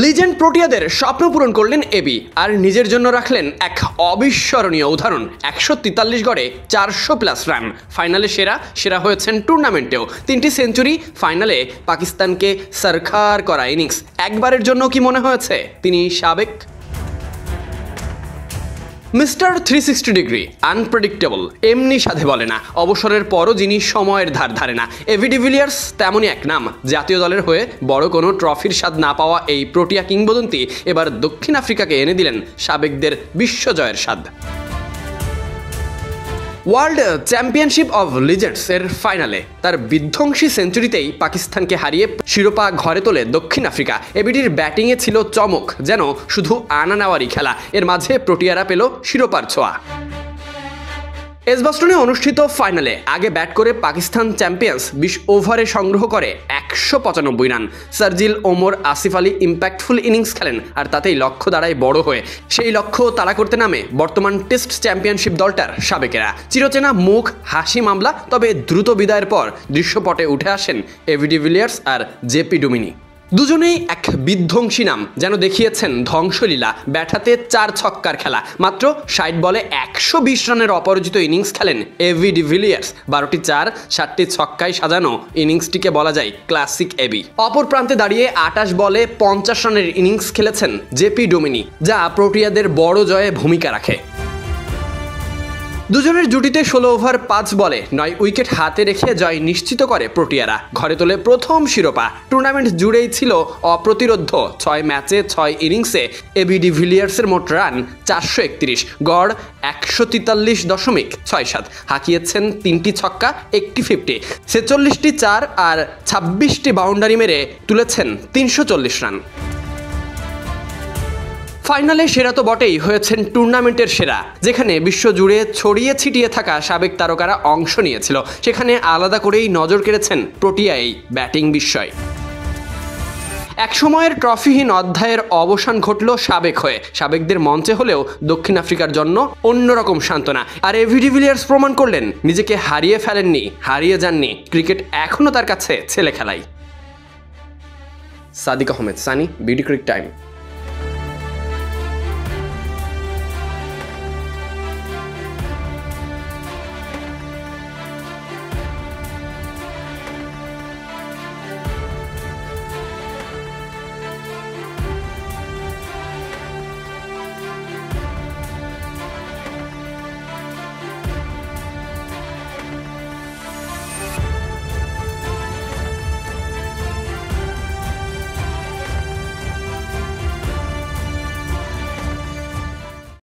Legend প্রোটিয়াদের স্বপ্ন পূরণ করলেন এবি আর নিজের জন্য রাখলেন এক অবিস্মরণীয় উদাহরণ। 143 গড়ে 400+ রান, ফাইনালে সেরা হয়েছেন টুর্নামেন্টেও। 3টি সেঞ্চুরি, ফাইনালে পাকিস্তানকে সরকার করা ইনিংস। একবারের জন্য কি মনে হয়েছে তিনি সাবেক? মিস্টার 360 ডিগ্রি আনপ্রেডিক্টেবল এমনি সাধে বলে না, অবসরের পরও যিনি সময়ের ধার ধারে না। এবি ডিভিলিয়ার্স তেমনই এক নাম। জাতীয় দলের হয়ে বড় কোনো ট্রফির স্বাদ না পাওয়া এই প্রোটিয়া কিংবদন্তি এবার দক্ষিণ আফ্রিকাকে এনে দিলেন সাবেকদের বিশ্বজয়ের স্বাদ। ওয়ার্ল্ড চ্যাম্পিয়নশিপ অব লিজেন্ডস এর ফাইনালে তার বিধ্বংসী সেঞ্চুরিতেই পাকিস্তানকে হারিয়ে শিরোপা ঘরে তোলে দক্ষিণ আফ্রিকা। এবিডির ব্যাটিংয়ে ছিল চমক, যেন শুধু আনা নেওয়ারই খেলা। এর মাঝে প্রোটিয়ারা পেল শিরোপার ছোঁয়া। এজবাস্টনে অনুষ্ঠিত ফাইনালে আগে ব্যাট করে পাকিস্তান চ্যাম্পিয়ন্স 20 ওভারে সংগ্রহ করে 195 run. Sharjeel Omar Asif Ali impactful innings খেলেন, আর তাতেই লক্ষ্য দাঁড়ায় বড় হয়ে। সেই লক্ষ্য তাড়া করতে নামে বর্তমান টেস্ট চ্যাম্পিয়নশিপ দলটার সাবেকেরা। চিরচেনা মুখ, হাসি মামলা, তবে দ্রুত বিদায়ের পর দৃশ্যপটে উঠে আসেন এবি ডিভিলিয়ার্স আর জেপি ডুমিনি। দুজনেই এক বিধ্বংসী নাম, যেন দেখিয়েছেন ধ্বংসলীলা। ব্যাট হাতে 4 ছক্কার খেলা, মাত্র 60 বলে 120 রানের অপরাজিত ইনিংস খেলেন এবি ডিভিলিয়ার্স। 12টি 4, 7টি ছক্কায় সাজানো ইনিংসটিকে বলা যায় ক্লাসিক এবি। অপর প্রান্তে দাঁড়িয়ে 28 বলে 50 রানের ইনিংস খেলেছেন জেপি ডুমিনি, যা প্রোটিয়াদের বড় জয়ে ভূমিকা রাখে। দুজনের জুটিতে 16 ওভার 5 বলে 9 উইকেট হাতে রেখে জয় নিশ্চিত করে প্রোটিয়ারা, ঘরে তোলে প্রথম শিরোপা। টুর্নামেন্ট জুড়েই ছিল অপ্রতিরোধ্য। 6 ম্যাচে 6 ইনিংসে এবি ডিভিলিয়ার্সের মোট রান 431, গড় 143.67। হাঁকিয়েছেন 3টি ছক্কা, 1টি 50, 46টি 4 আর 26টি বাউন্ডারি মেরে তুলেছেন 340 রান। ফাইনালে সেরা তো বটেই, হয়েছেন টুর্নামেন্টের সেরা। যেখানে বিশ্বজুড়ে ছড়িয়ে ছিটিয়ে থাকা সাবেক তারকারা অংশ নিয়েছিল, সেখানে আলাদা করেই নজর কেড়েছেন প্রোটিয়া এই ব্যাটিং বিস্ময়। এক সময়ের ট্রফিহীন অধ্যায়ের অবসান ঘটল সাবেক হয়ে। সাবেকদের মঞ্চে হলেও দক্ষিণ আফ্রিকার জন্য অন্যরকম সান্ত্বনা। আর এবি ডিভিলিয়ার্স প্রমাণ করলেন নিজেকে হারিয়ে ফেলেননি, হারিয়ে যাননি। ক্রিকেট এখনও তার কাছে ছেলে খেলাই। Sadiq Ahmed, Sunny, BD cric time.